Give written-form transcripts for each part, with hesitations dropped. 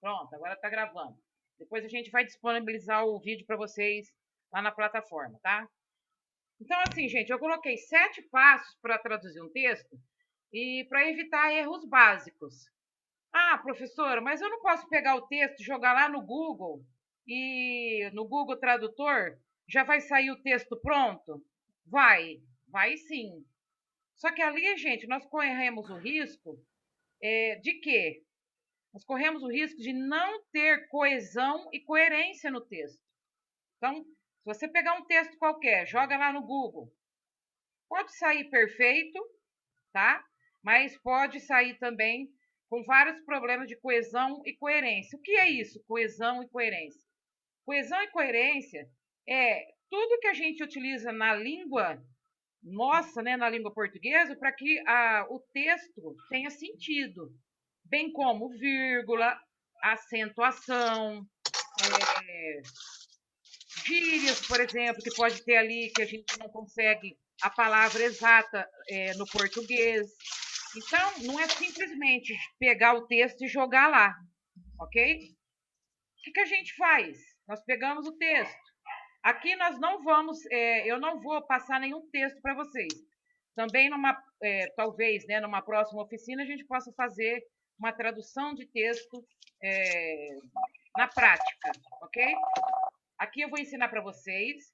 Pronto, agora está gravando. Depois a gente vai disponibilizar o vídeo para vocês lá na plataforma, tá? Então, assim, gente, eu coloquei 7 passos para traduzir um texto e para evitar erros básicos. Ah, professora, mas eu não posso pegar o texto, jogar lá no Google e no Google Tradutor já vai sair o texto pronto? Vai sim. Só que ali, gente, nós corremos o risco de quê? Nós corremos o risco de não ter coesão e coerência no texto. Então, se você pegar um texto qualquer, joga lá no Google, pode sair perfeito, tá? Mas pode sair também com vários problemas de coesão e coerência. O que é isso, coesão e coerência? Coesão e coerência é tudo que a gente utiliza na língua nossa, né, na língua portuguesa, para que o texto tenha sentido, bem como vírgula, acentuação, é, gírias, por exemplo, que pode ter ali que a gente não consegue a palavra exata no português. Então, não é simplesmente pegar o texto e jogar lá, ok? O que a gente faz? Nós pegamos o texto. Aqui nós não vamos, eu não vou passar nenhum texto para vocês. Também talvez, né, numa próxima oficina a gente possa fazer uma tradução de texto na prática, ok? Aqui eu vou ensinar para vocês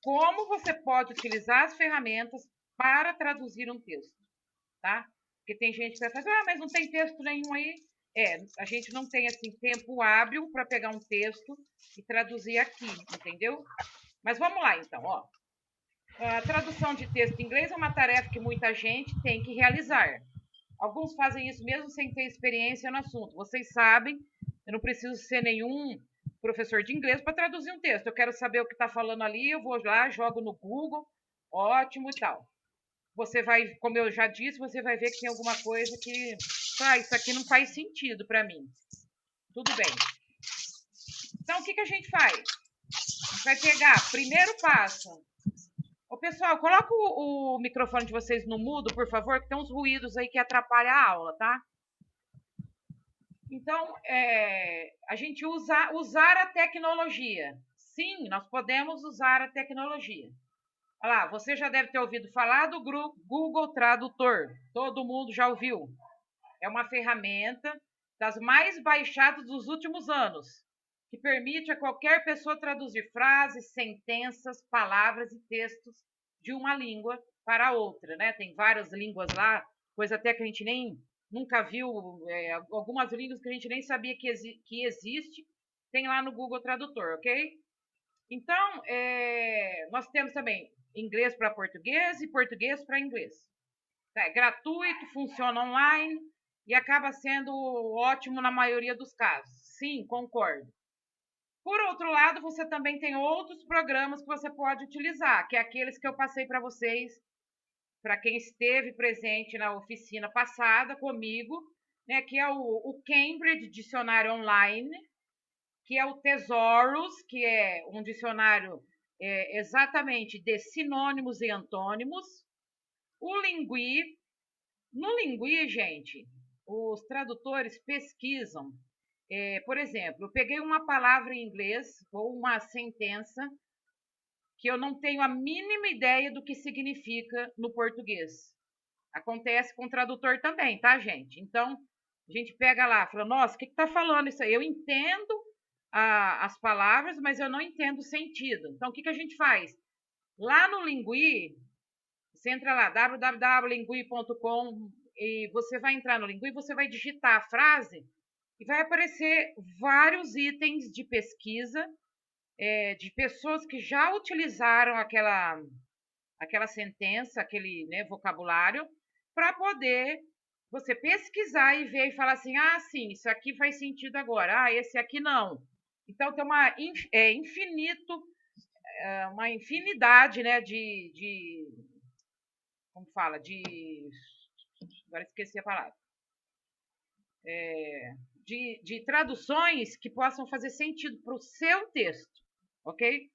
como você pode utilizar as ferramentas para traduzir um texto, tá? Porque tem gente que vai fazer, mas não tem texto nenhum aí. A gente não tem assim tempo hábil para pegar um texto e traduzir aqui, entendeu? Mas vamos lá então, ó. A tradução de texto em inglês é uma tarefa que muita gente tem que realizar. Alguns fazem isso mesmo sem ter experiência no assunto. Vocês sabem, eu não preciso ser nenhum professor de inglês para traduzir um texto. Eu quero saber o que está falando ali, eu vou lá, jogo no Google, ótimo e tal. Você vai, como eu já disse, você vai ver que tem alguma coisa que, isso aqui não faz sentido para mim. Tudo bem. Então, o que a gente faz? A gente vai pegar, primeiro passo. Ô, pessoal, coloca o microfone de vocês no mudo, por favor, que tem uns ruídos aí que atrapalham a aula, tá? Então, a gente usar a tecnologia. Sim, nós podemos usar a tecnologia. Olha lá, você já deve ter ouvido falar do Google Tradutor. Todo mundo já ouviu. É uma ferramenta das mais baixadas dos últimos anos, que permite a qualquer pessoa traduzir frases, sentenças, palavras e textos de uma língua para outra, né? Tem várias línguas lá, coisa até que a gente nem nunca viu, algumas línguas que a gente nem sabia que existe, tem lá no Google Tradutor, ok? Então, nós temos também inglês para português e português para inglês. É gratuito, funciona online e acaba sendo ótimo na maioria dos casos. Sim, concordo. Por outro lado, você também tem outros programas que você pode utilizar, que é aqueles que eu passei para vocês, para quem esteve presente na oficina passada comigo, né, que é o Cambridge Dicionário Online, que é o Thesaurus, que é um dicionário exatamente de sinônimos e antônimos, o Lingui. No Lingui, gente, os tradutores pesquisam. Por exemplo, eu peguei uma palavra em inglês ou uma sentença que eu não tenho a mínima ideia do que significa no português. Acontece com o tradutor também, tá, gente? Então, a gente pega lá, fala, nossa, o que está falando isso aí? Eu entendo as palavras, mas eu não entendo o sentido. Então, o que a gente faz? Lá no Lingui, você entra lá, www.lingui.com, e você vai entrar no Lingui, você vai digitar a frase e vai aparecer vários itens de pesquisa de pessoas que já utilizaram aquela sentença, aquele, né, vocabulário, para poder você pesquisar e ver e falar assim, ah, sim, isso aqui faz sentido agora, ah, esse aqui não. Então tem uma infinidade, né, como fala, agora esqueci a palavra, de traduções que possam fazer sentido para o seu texto, ok?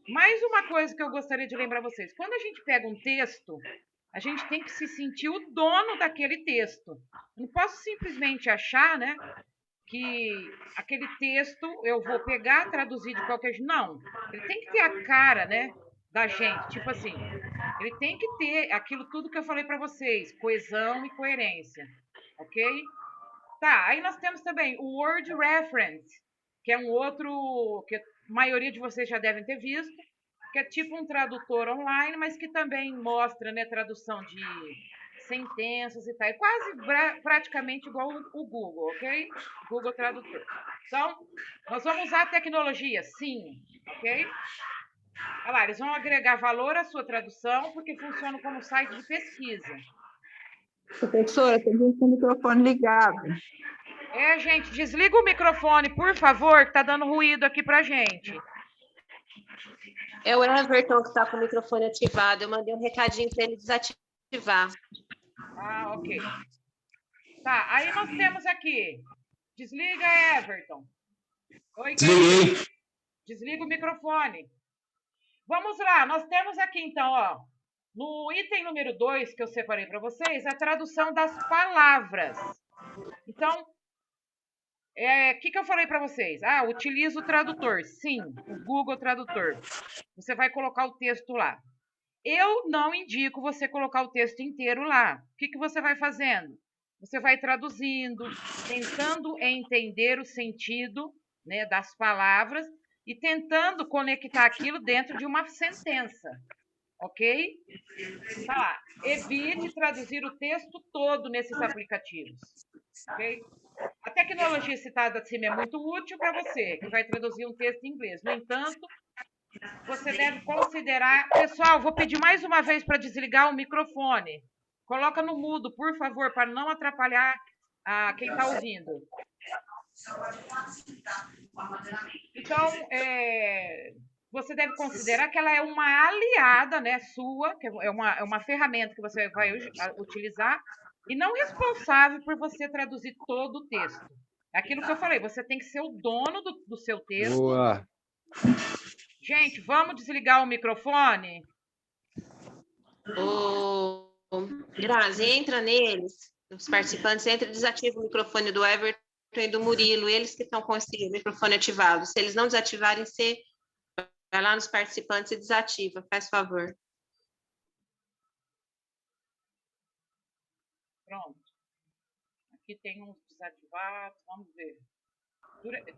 Mais uma coisa que eu gostaria de lembrar vocês, quando a gente pega um texto, a gente tem que se sentir o dono daquele texto. Eu não posso simplesmente achar, né, que aquele texto eu vou pegar, traduzir de qualquer jeito. Não, ele tem que ter a cara, né, da gente. Tipo assim, ele tem que ter aquilo tudo que eu falei para vocês, coesão e coerência, ok? Tá, aí nós temos também o Word Reference, que é um outro que a maioria de vocês já devem ter visto, que é tipo um tradutor online, mas que também mostra, né, tradução de sentenças e tal. É quase praticamente igual o Google, ok? Google Tradutor. Então, nós vamos usar a tecnologia, sim, ok? Olha lá, eles vão agregar valor à sua tradução porque funciona como site de pesquisa. Professora, tem gente com o microfone ligado. Gente, desliga o microfone, por favor, que tá dando ruído aqui pra gente. É o Everton que está com o microfone ativado. Eu mandei um recadinho para ele desativar. Ah, ok. Tá, aí nós temos aqui. Desliga, Everton. Oi, querido. Desliga o microfone. Vamos lá, nós temos aqui então, ó, no item número 2 que eu separei para vocês, a tradução das palavras. Então, o que eu falei para vocês? Ah, utiliza o tradutor. Sim, o Google Tradutor. Você vai colocar o texto lá. Eu não indico você colocar o texto inteiro lá. O que você vai fazendo? Você vai traduzindo, tentando entender o sentido, né, das palavras e tentando conectar aquilo dentro de uma sentença, ok? Tá lá. Evite traduzir o texto todo nesses aplicativos, ok? A tecnologia citada acima é muito útil para você, que vai traduzir um texto em inglês. No entanto, você deve considerar... Pessoal, vou pedir mais uma vez para desligar o microfone. Coloca no mudo, por favor, para não atrapalhar quem está ouvindo. Então, você deve considerar que ela é uma aliada, né, sua, que é uma ferramenta que você vai utilizar, e não responsável por você traduzir todo o texto. É aquilo que eu falei, você tem que ser o dono do seu texto. Boa. Gente, vamos desligar o microfone? Grazi, entra neles, os participantes, entra e desativa o microfone do Everton e do Murilo, eles que estão com esse microfone ativado. Se eles não desativarem, você vai lá nos participantes e desativa, faz favor. Pronto. Aqui tem uns desativados, vamos ver.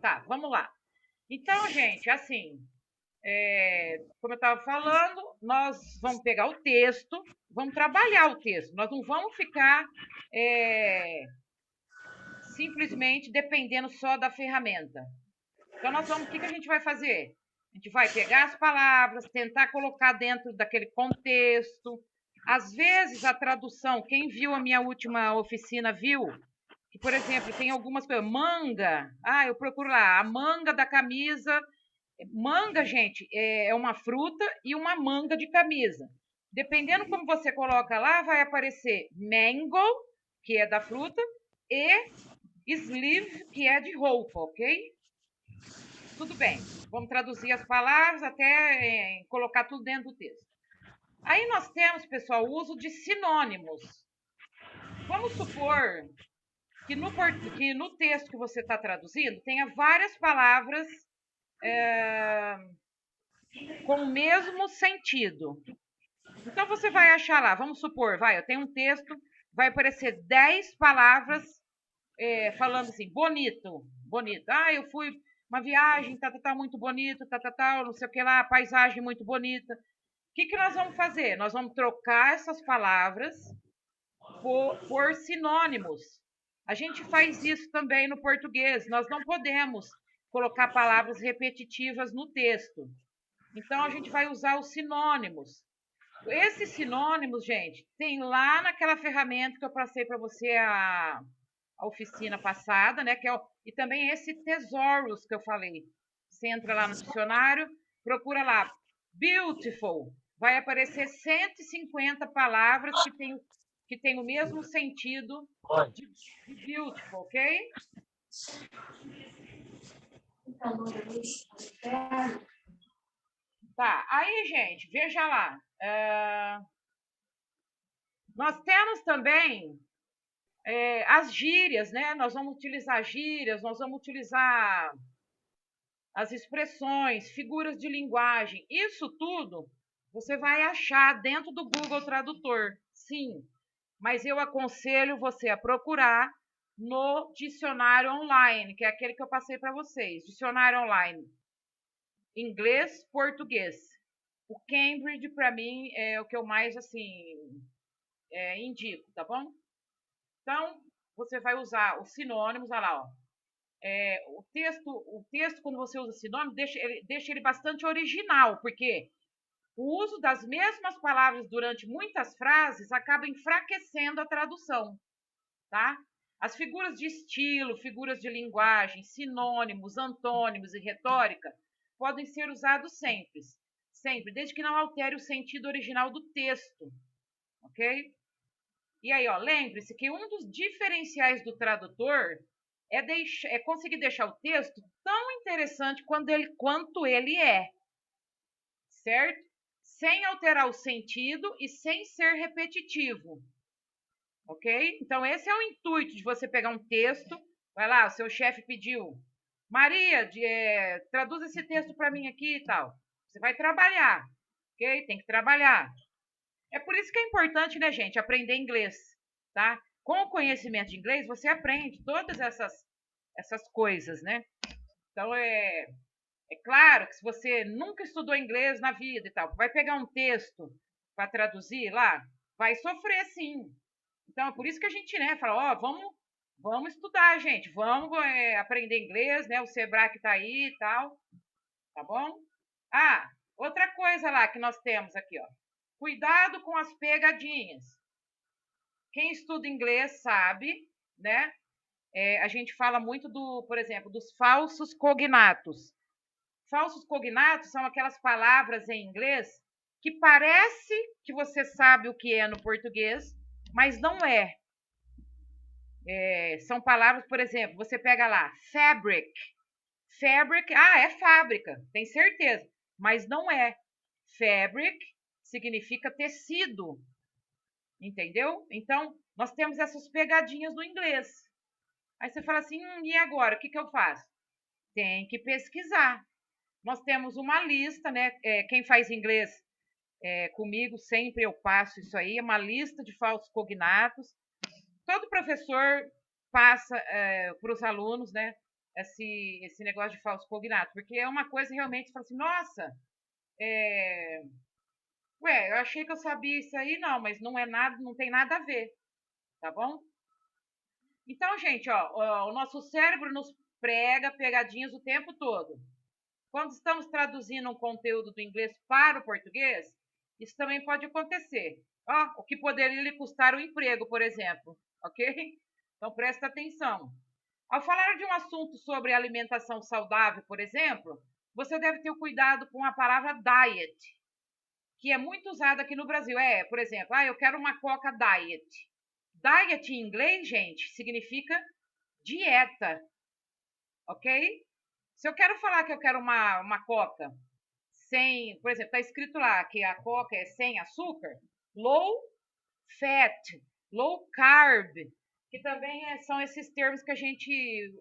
Tá, vamos lá. Então, gente, assim, como eu estava falando, nós vamos pegar o texto, vamos trabalhar o texto. Nós não vamos ficar simplesmente dependendo só da ferramenta. Então, o que a gente vai fazer? A gente vai pegar as palavras, tentar colocar dentro daquele contexto. Às vezes, a tradução, quem viu a minha última oficina viu que, por exemplo, tem algumas coisas. Manga. Eu procuro lá. A manga da camisa. Manga, gente, é uma fruta e uma manga de camisa. Dependendo como você coloca lá, vai aparecer mango, que é da fruta, e sleeve, que é de roupa, ok? Tudo bem. Vamos traduzir as palavras até colocar tudo dentro do texto. Aí nós temos, pessoal, o uso de sinônimos. Vamos supor que no texto que você está traduzindo tenha várias palavras com o mesmo sentido. Então, você vai achar lá, vamos supor, eu tenho um texto, vai aparecer 10 palavras falando assim, bonito, bonito. Eu fui uma viagem, muito bonito, não sei o que lá, paisagem muito bonita. O que nós vamos fazer? Nós vamos trocar essas palavras por sinônimos. A gente faz isso também no português. Nós não podemos colocar palavras repetitivas no texto. Então, a gente vai usar os sinônimos. Esses sinônimos, gente, tem lá naquela ferramenta que eu passei para você a oficina passada, né? E também esse Thesaurus que eu falei. Você entra lá no dicionário, procura lá, beautiful. Vai aparecer 150 palavras que tem o mesmo sentido de beautiful, ok? Tá, aí, gente, veja lá. Nós temos também as gírias, né? Nós vamos utilizar gírias, nós vamos utilizar as expressões, figuras de linguagem. Isso tudo você vai achar dentro do Google Tradutor, sim. Mas eu aconselho você a procurar no dicionário online, que é aquele que eu passei para vocês. Dicionário online. Inglês, português. O Cambridge, para mim, é o que eu mais, assim, indico, tá bom? Então, você vai usar os sinônimos, olha lá, ó. O texto, quando você usa sinônimo, deixa ele bastante original, porque o uso das mesmas palavras durante muitas frases acaba enfraquecendo a tradução, tá? As figuras de estilo, figuras de linguagem, sinônimos, antônimos e retórica podem ser usados sempre, desde que não altere o sentido original do texto, ok? E aí, ó, lembre-se que um dos diferenciais do tradutor é conseguir deixar o texto tão interessante quanto ele é, certo? Sem alterar o sentido e sem ser repetitivo, ok? Então, esse é o intuito de você pegar um texto, vai lá, o seu chefe pediu, Maria, traduz esse texto para mim aqui e tal. Você vai trabalhar, ok? Tem que trabalhar. É por isso que é importante, né, gente, aprender inglês, tá? Com o conhecimento de inglês, você aprende todas essas coisas, né? Então, é claro que se você nunca estudou inglês na vida e tal, vai pegar um texto para traduzir lá, vai sofrer sim. Então, é por isso que a gente, né, fala, ó, vamos estudar, gente, vamos aprender inglês, né? O Sebrae que tá aí e tal, tá bom? Ah, outra coisa lá que nós temos aqui, ó. Cuidado com as pegadinhas. Quem estuda inglês sabe, né? A gente fala muito por exemplo, dos falsos cognatos. Falsos cognatos são aquelas palavras em inglês que parece que você sabe o que é no português, mas não é. São palavras, por exemplo, você pega lá, fabric. Fabric, é fábrica, tem certeza, mas não é. Fabric significa tecido, entendeu? Então, nós temos essas pegadinhas no inglês. Aí você fala assim, e agora, o que eu faço? Tem que pesquisar. Nós temos uma lista, né? Quem faz inglês comigo, sempre eu passo isso aí, é uma lista de falsos cognatos. Todo professor passa para os alunos, né? Esse negócio de falso cognato, porque é uma coisa realmente, você fala assim, nossa, eu achei que eu sabia isso aí, não, mas não é nada, não tem nada a ver, tá bom? Então, gente, ó, o nosso cérebro nos prega pegadinhas o tempo todo. Quando estamos traduzindo um conteúdo do inglês para o português, isso também pode acontecer. O que poderia lhe custar o emprego, por exemplo, ok? Então, presta atenção. Ao falar de um assunto sobre alimentação saudável, por exemplo, você deve ter cuidado com a palavra diet, que é muito usada aqui no Brasil. Por exemplo, eu quero uma Coca Diet. Diet em inglês, gente, significa dieta, ok? Se eu quero falar que eu quero uma Coca sem, por exemplo, está escrito lá que a Coca é sem açúcar, low fat, low carb, que também são esses termos que a gente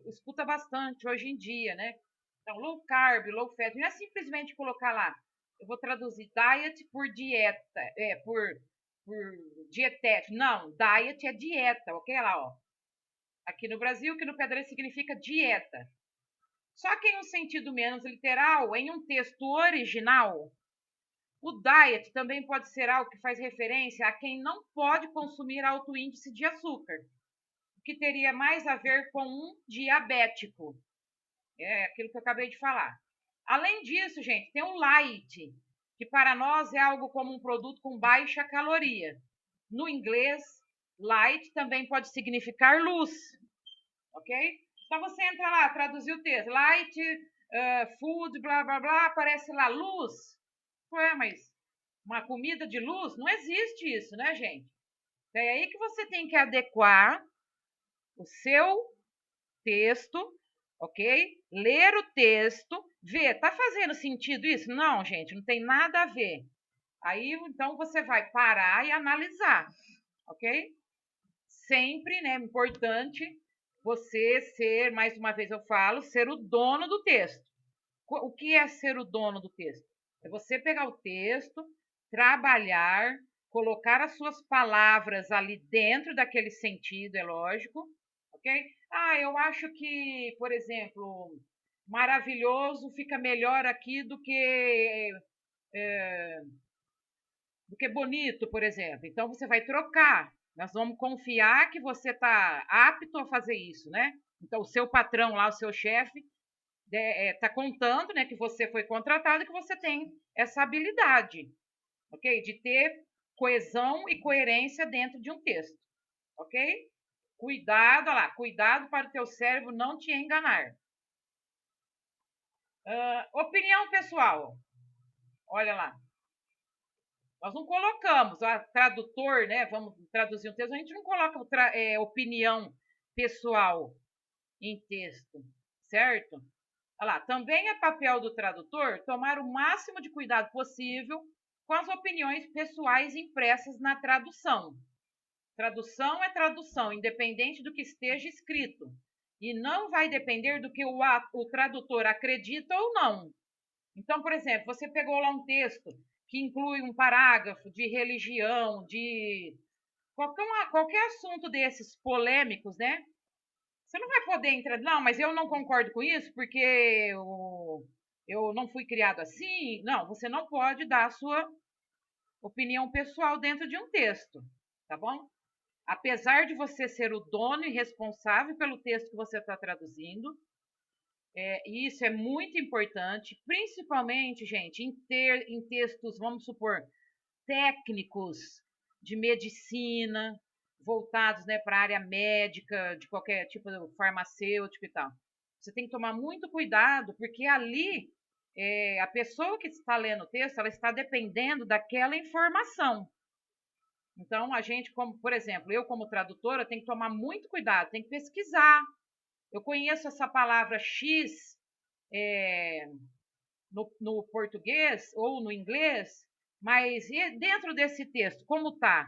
escuta bastante hoje em dia, né? Então, low carb, low fat, não é simplesmente colocar lá, eu vou traduzir diet por dieta, por dietético. Não, diet é dieta, ok? Lá, ó. Aqui no Brasil, que no pedreiro significa dieta. Só que em um sentido menos literal, em um texto original, o diet também pode ser algo que faz referência a quem não pode consumir alto índice de açúcar, o que teria mais a ver com um diabético. É aquilo que eu acabei de falar. Além disso, gente, tem o light, que para nós é algo como um produto com baixa caloria. No inglês, light também pode significar luz, ok? Então você entra lá, traduzir o texto, light, food, blá, blá, blá, aparece lá, luz. Mas uma comida de luz? Não existe isso, né, gente? Então é aí que você tem que adequar o seu texto, ok? Ler o texto, ver, tá fazendo sentido isso? Não, gente, não tem nada a ver. Aí, então, você vai parar e analisar, ok? sempre, né, importante você ser, mais uma vez eu falo, ser o dono do texto. O que é ser o dono do texto? É você pegar o texto, trabalhar, colocar as suas palavras ali dentro daquele sentido, é lógico, ok? Ah, eu acho que, por exemplo, maravilhoso fica melhor aqui do que bonito, por exemplo. Então você vai trocar. Nós vamos confiar que você está apto a fazer isso, né? Então o seu patrão lá, o seu chefe, está contando, né, que você foi contratado e que você tem essa habilidade, ok? De ter coesão e coerência dentro de um texto, ok? Cuidado, olha lá, cuidado para o teu cérebro não te enganar. Opinião pessoal. Olha lá. Nós não colocamos, tradutor, né? Vamos traduzir um texto, a gente não coloca opinião pessoal em texto, certo? Olha lá, também é papel do tradutor tomar o máximo de cuidado possível com as opiniões pessoais impressas na tradução. Tradução é tradução, independente do que esteja escrito. E não vai depender do que o tradutor acredita ou não. Então, por exemplo, você pegou lá um texto que inclui um parágrafo de religião, de qualquer assunto desses polêmicos, né? Você não vai poder entrar, não, mas eu não concordo com isso porque eu não fui criado assim. Não, você não pode dar a sua opinião pessoal dentro de um texto, tá bom? Apesar de você ser o dono e responsável pelo texto que você está traduzindo, e isso é muito importante, principalmente, gente, em textos, vamos supor, técnicos de medicina, voltados, né, para a área médica, de qualquer tipo de farmacêutico e tal. Você tem que tomar muito cuidado, porque ali a pessoa que está lendo o texto, ela está dependendo daquela informação. Então, a gente, como, por exemplo, eu como tradutora, tenho que tomar muito cuidado, tenho que pesquisar. Eu conheço essa palavra X no português ou no inglês, mas dentro desse texto, como está?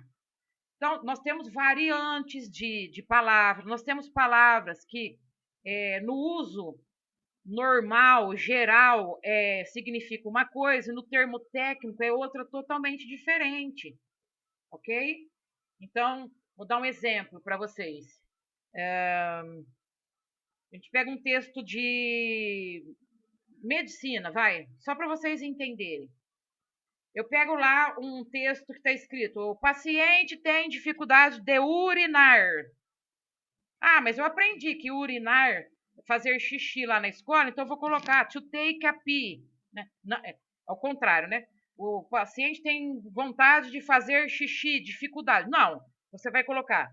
Então, nós temos variantes de palavras, nós temos palavras que no uso normal, geral, significa uma coisa, e no termo técnico é outra totalmente diferente, ok? Então, vou dar um exemplo para vocês. A gente pega um texto de medicina, vai, só para vocês entenderem. Eu pego lá um texto que está escrito: o paciente tem dificuldade de urinar. Ah, mas eu aprendi que urinar, fazer xixi lá na escola, então eu vou colocar to take a pee. Né? Não, ao contrário, né? O paciente tem vontade de fazer xixi, dificuldade. Não, você vai colocar: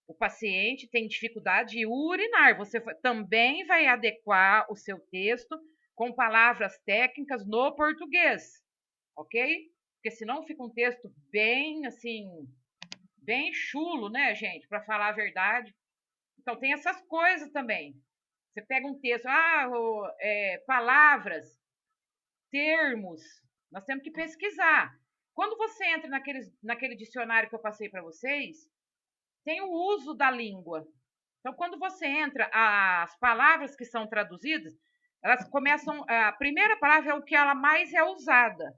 o paciente tem dificuldade de urinar. Você também vai adequar o seu texto com palavras técnicas no português, ok? Porque senão fica um texto bem, assim, bem chulo, né, gente? Para falar a verdade. Então, tem essas coisas também. Você pega um texto, palavras, termos, nós temos que pesquisar. Quando você entra naquele dicionário que eu passei para vocês, tem o uso da língua. Então, quando você entra, as palavras que são traduzidas, elas começam. A primeira palavra é o que ela mais é usada,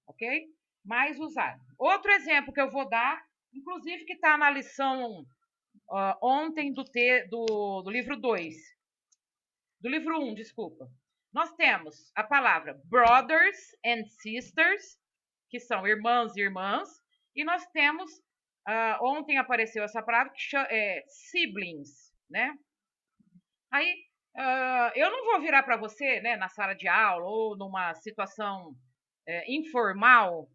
ok? Mais usada. Outro exemplo que eu vou dar, inclusive que está na lição ontem do livro 2. Do livro 1, desculpa. Nós temos a palavra brothers and sisters, que são irmãs e irmãs, e nós temos, ontem apareceu essa palavra que é siblings, né? Aí, eu não vou virar para você, né, na sala de aula ou numa situação informal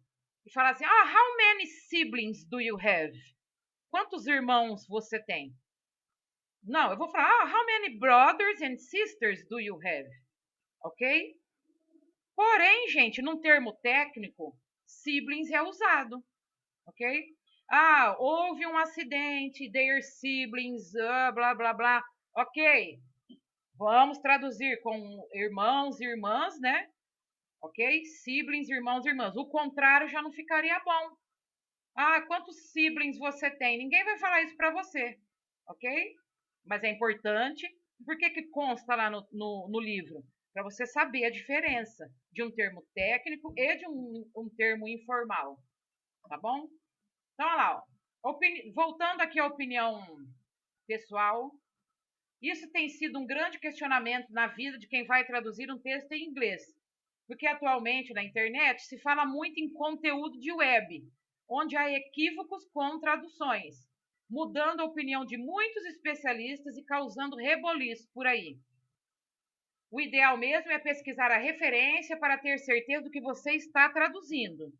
e falar assim: how many siblings do you have? Quantos irmãos você tem? Não, eu vou falar: how many brothers and sisters do you have? Ok? Porém, gente, num termo técnico, siblings é usado, ok? Houve um acidente, their siblings, blá, blá, blá. Ok, vamos traduzir com irmãos e irmãs, né? Ok? Siblings, irmãos e irmãs. O contrário já não ficaria bom. Ah, quantos siblings você tem? Ninguém vai falar isso para você, ok? Mas é importante. Por que que consta lá no livro? Para você saber a diferença de um termo técnico e de um termo informal, tá bom? Então, olha lá, ó. Voltando aqui à opinião pessoal, isso tem sido um grande questionamento na vida de quem vai traduzir um texto em inglês, porque atualmente na internet se fala muito em conteúdo de web, onde há equívocos com traduções, mudando a opinião de muitos especialistas e causando reboliço por aí. O ideal mesmo é pesquisar a referência para ter certeza do que você está traduzindo.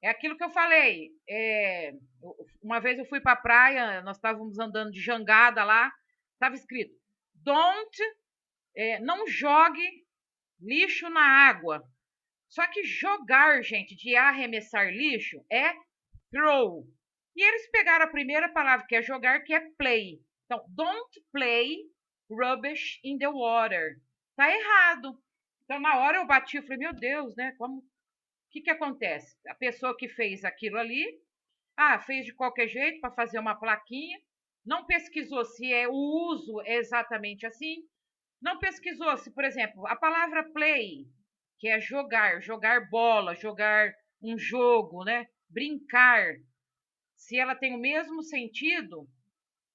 É aquilo que eu falei. Uma vez eu fui para a praia, nós estávamos andando de jangada lá, estava escrito: não jogue lixo na água. Só que jogar, gente, de arremessar lixo é throw. E eles pegaram a primeira palavra que é jogar, que é play. Então, don't play rubbish in the water. Tá errado. Então, na hora eu bati, eu falei, meu Deus, né? O que acontece? A pessoa que fez aquilo ali, fez de qualquer jeito para fazer uma plaquinha, não pesquisou se o uso é exatamente assim, não pesquisou se, por exemplo, a palavra play, que é jogar bola, jogar um jogo, né? Brincar, se ela tem o mesmo sentido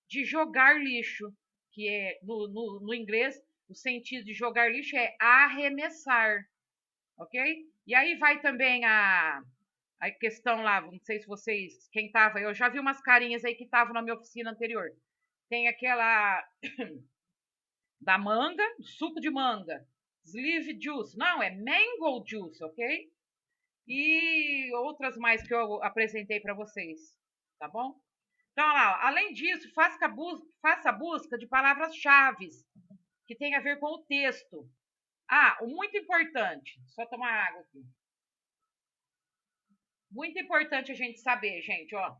de jogar lixo, que é no inglês, o sentido de jogar lixo é arremessar, ok? E aí vai também a questão lá, não sei se vocês, quem estava, eu já vi umas carinhas aí que estavam na minha oficina anterior. Tem aquela da manga, suco de manga, sleeve juice, não, é mango juice, ok? E outras mais que eu apresentei para vocês, tá bom? Então, olha lá, além disso, faça a busca de palavras-chave que tem a ver com o texto. O muito importante, só tomar água aqui. Muito importante a gente saber, gente, ó,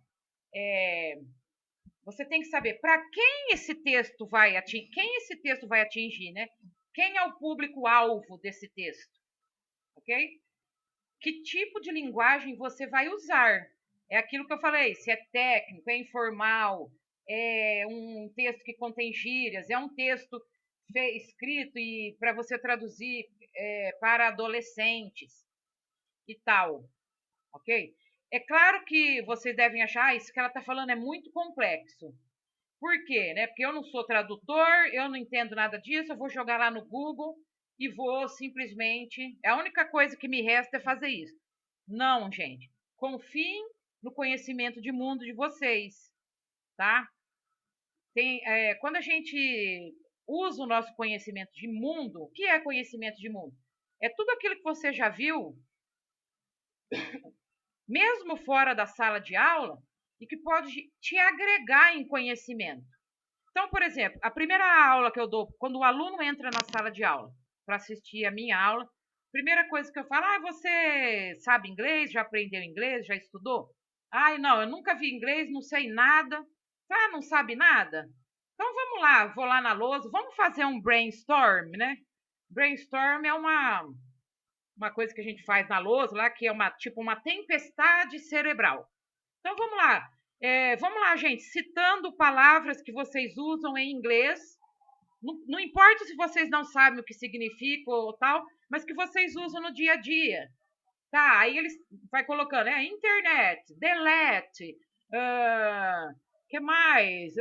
você tem que saber para quem esse texto vai atingir, né? Quem é o público-alvo desse texto, ok? Que tipo de linguagem você vai usar? É aquilo que eu falei, se é técnico, é informal, é um texto que contém gírias, é um texto escrito e para você traduzir para adolescentes e tal, ok? É claro que vocês devem achar, isso que ela está falando é muito complexo. Por quê? Né? Porque eu não sou tradutor, eu não entendo nada disso, eu vou jogar lá no Google e vou simplesmente... A única coisa que me resta é fazer isso. Não, gente. Confiem no conhecimento de mundo de vocês, tá? Quando a gente usa o nosso conhecimento de mundo, o que é conhecimento de mundo? É tudo aquilo que você já viu, mesmo fora da sala de aula, e que pode te agregar em conhecimento. Então, por exemplo, a primeira aula que eu dou, quando o aluno entra na sala de aula para assistir a minha aula, primeira coisa que eu falo, você sabe inglês, já aprendeu inglês, já estudou? Não, eu nunca vi inglês, não sei nada. Não sabe nada? Então vamos lá, vou lá na lousa, vamos fazer um brainstorm, né? Brainstorm é uma coisa que a gente faz na lousa lá, que é tipo uma tempestade cerebral. Então vamos lá. Vamos lá, gente, citando palavras que vocês usam em inglês. Não importa se vocês não sabem o que significa ou tal, mas que vocês usam no dia a dia. Tá, aí eles vai colocando, internet, delete, que mais?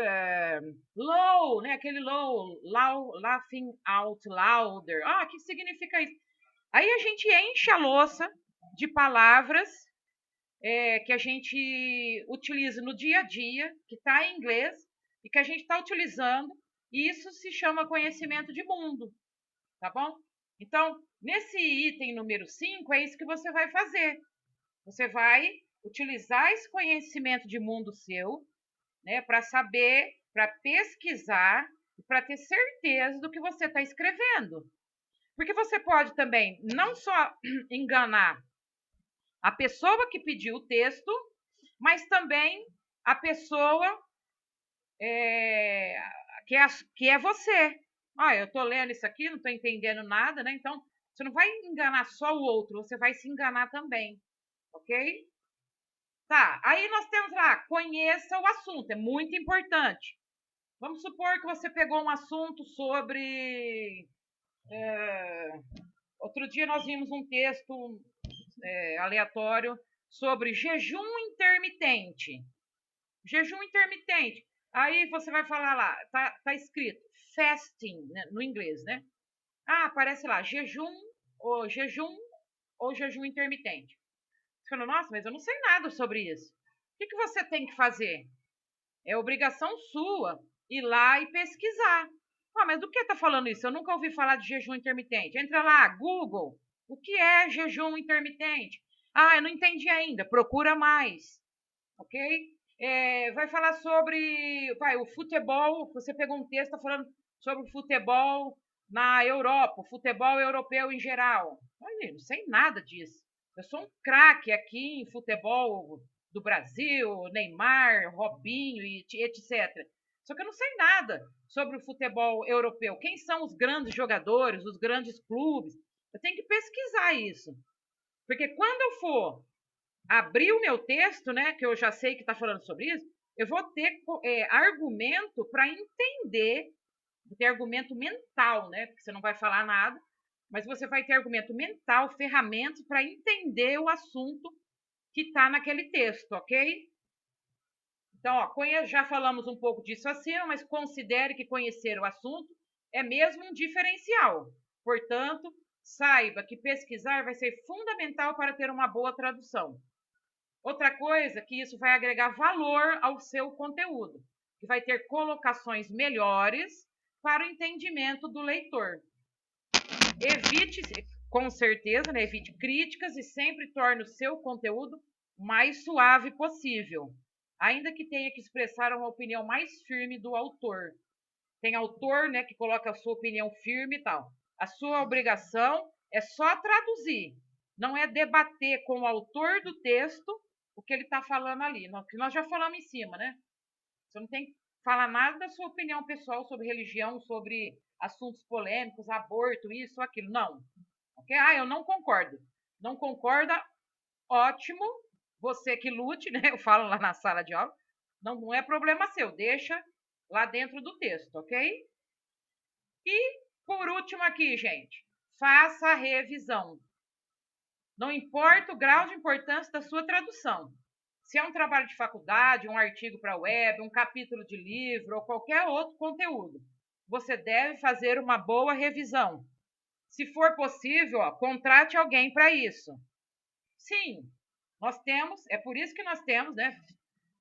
Low, né? Aquele low, laughing out louder. O que significa isso? Aí a gente enche a louça de palavras que a gente utiliza no dia a dia, que está em inglês, e que a gente está utilizando, e isso se chama conhecimento de mundo, tá bom? Então, nesse item número 5, é isso que você vai fazer. Você vai utilizar esse conhecimento de mundo seu, né, para saber, para pesquisar, e para ter certeza do que você está escrevendo. Porque você pode também não só enganar a pessoa que pediu o texto, mas também a pessoa que é você. Eu estou lendo isso aqui, não estou entendendo nada, né? Então, você não vai enganar só o outro, você vai se enganar também, ok? Tá, aí nós temos lá, conheça o assunto, é muito importante. Vamos supor que você pegou um assunto sobre... outro dia nós vimos um texto aleatório sobre jejum intermitente. Jejum intermitente. Aí você vai falar lá, tá escrito fasting, né, no inglês, né? Ah, aparece lá, jejum ou jejum intermitente. Você fala, nossa, mas eu não sei nada sobre isso. O que você tem que fazer? É obrigação sua ir lá e pesquisar. Ah, mas do que está falando isso? Eu nunca ouvi falar de jejum intermitente. Entra lá, Google. O que é jejum intermitente? Ah, eu não entendi ainda. Procura mais. Ok? Vai falar sobre o futebol. Você pegou um texto, está falando sobre o futebol na Europa, o futebol europeu em geral. Olha, não sei nada disso. Eu sou um craque aqui em futebol do Brasil, Neymar, Robinho e etc. Só que eu não sei nada sobre o futebol europeu. Quem são os grandes jogadores, os grandes clubes? Eu tenho que pesquisar isso. Porque quando eu for abrir o meu texto, né, que eu já sei que está falando sobre isso, eu vou ter argumento para entender, vou ter argumento mental, né, porque você não vai falar nada, mas você vai ter argumento mental, ferramentas para entender o assunto que está naquele texto, ok? Então, ó, já falamos um pouco disso acima, mas considere que conhecer o assunto é mesmo um diferencial. Portanto, saiba que pesquisar vai ser fundamental para ter uma boa tradução. Outra coisa que isso vai agregar valor ao seu conteúdo, que vai ter colocações melhores para o entendimento do leitor. Evite, com certeza, né, evite críticas e sempre torne o seu conteúdo mais suave possível, ainda que tenha que expressar uma opinião mais firme do autor. Tem autor, né, que coloca a sua opinião firme e tal. A sua obrigação é só traduzir, não é debater com o autor do texto o que ele está falando ali, que nós já falamos em cima, né? Você não tem que falar nada da sua opinião pessoal sobre religião, sobre assuntos polêmicos, aborto, isso, aquilo. Não. Ok? Ah, eu não concordo. Não concorda? Ótimo. Você que lute, né? Eu falo lá na sala de aula. Não é problema seu. Deixa lá dentro do texto, ok? E, por último aqui, gente, faça a revisão. Não importa o grau de importância da sua tradução. Se é um trabalho de faculdade, um artigo para web, um capítulo de livro ou qualquer outro conteúdo, você deve fazer uma boa revisão. Se for possível, contrate alguém para isso. Sim, é por isso que nós temos, né,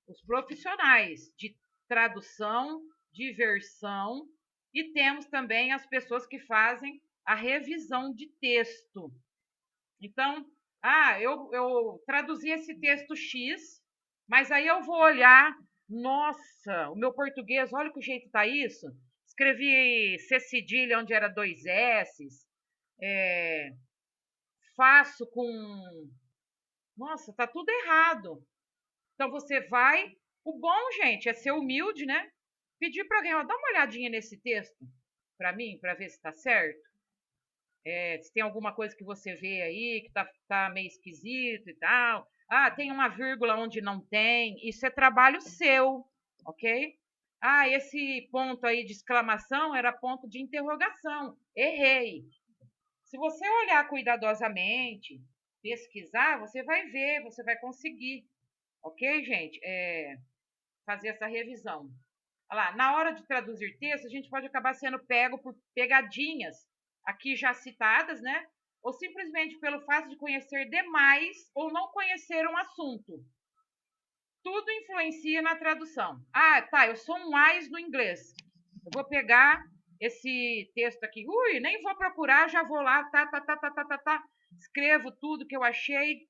os profissionais de tradução, de versão, e temos também as pessoas que fazem a revisão de texto. Então, eu traduzi esse texto X, mas aí eu vou olhar, nossa, o meu português, olha que o jeito tá isso. Escrevi C cedilha onde era 2 S's, faço com... Nossa, tá tudo errado. Então você vai... O bom, gente, é ser humilde, né? Pedir para alguém, ó, dá uma olhadinha nesse texto para mim, para ver se está certo. Se tem alguma coisa que você vê aí que tá meio esquisito e tal. Ah, tem uma vírgula onde não tem. Isso é trabalho seu, ok? Ah, esse ponto aí de exclamação era ponto de interrogação. Errei. Se você olhar cuidadosamente, pesquisar, você vai ver, você vai conseguir. Ok, gente? Fazer essa revisão. Olha lá, na hora de traduzir texto, a gente pode acabar sendo pego por pegadinhas aqui já citadas, né? Ou simplesmente pelo fato de conhecer demais ou não conhecer um assunto. Tudo influencia na tradução. Ah, tá, eu sou um AIS no inglês. Eu vou pegar esse texto aqui. Ui, nem vou procurar, já vou lá, tá. Escrevo tudo que eu achei.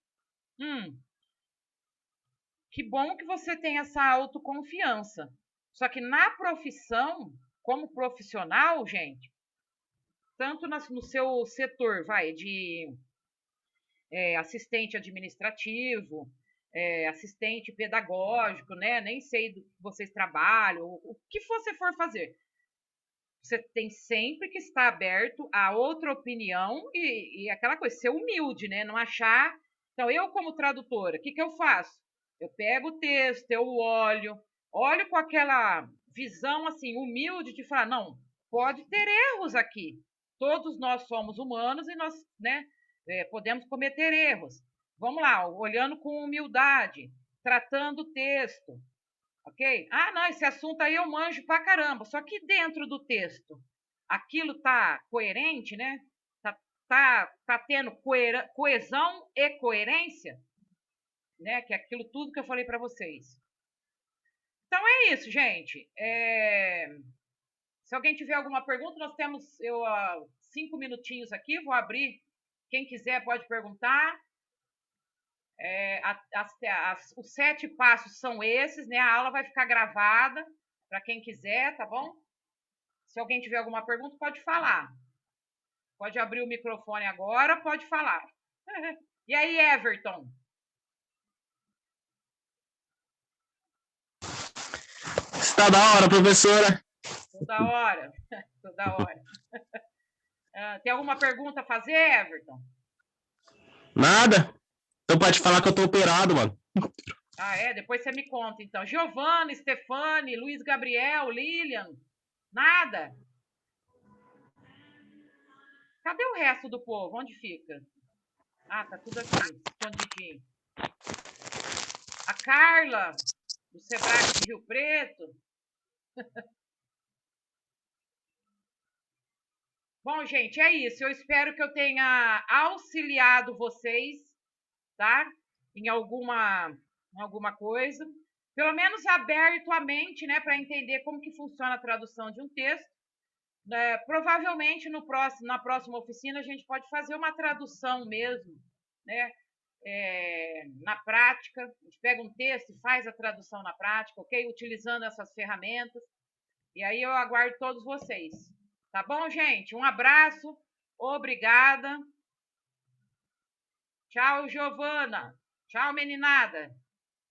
Que bom que você tem essa autoconfiança. Só que na profissão, como profissional, gente, tanto no seu setor, de assistente administrativo, assistente pedagógico, né? Nem sei do que vocês trabalham, o que você for fazer. Você tem sempre que estar aberto a outra opinião e aquela coisa, ser humilde, né? Não achar... Então, eu como tradutora, o que eu faço? Eu pego o texto, eu olho com aquela visão assim humilde de falar, não, pode ter erros aqui. Todos nós somos humanos e nós, né, podemos cometer erros. Vamos lá, olhando com humildade, tratando o texto, ok? Ah, não, esse assunto aí eu manjo pra caramba. Só que dentro do texto, aquilo tá coerente, né? Tá tendo coesão e coerência, né? Que é aquilo tudo que eu falei para vocês. Então é isso, gente. Se alguém tiver alguma pergunta, nós temos 5 minutinhos aqui. Vou abrir. Quem quiser pode perguntar. Os 7 passos são esses, né? A aula vai ficar gravada para quem quiser, tá bom? Se alguém tiver alguma pergunta, pode falar. Pode abrir o microfone agora, pode falar. E aí, Everton? Está da hora, professora. Toda hora. Toda hora. Tem alguma pergunta a fazer, Everton? Nada. Então pode falar que eu tô operado, mano. Ah, é? Depois você me conta, então. Giovana, Stefane, Luiz Gabriel, Lilian. Nada? Cadê o resto do povo? Onde fica? Ah, tá tudo aqui, escondidinho. A Carla, do Sebrae de Rio Preto. Bom, gente, é isso. Eu espero que eu tenha auxiliado vocês, tá? Em alguma coisa. Pelo menos aberto a mente, né? Para entender como que funciona a tradução de um texto. Provavelmente na próxima oficina a gente pode fazer uma tradução mesmo, né? Na prática, a gente pega um texto e faz a tradução na prática, ok? Utilizando essas ferramentas. E aí eu aguardo todos vocês. Tá bom, gente? Um abraço. Obrigada. Tchau, Giovana. Tchau, meninada.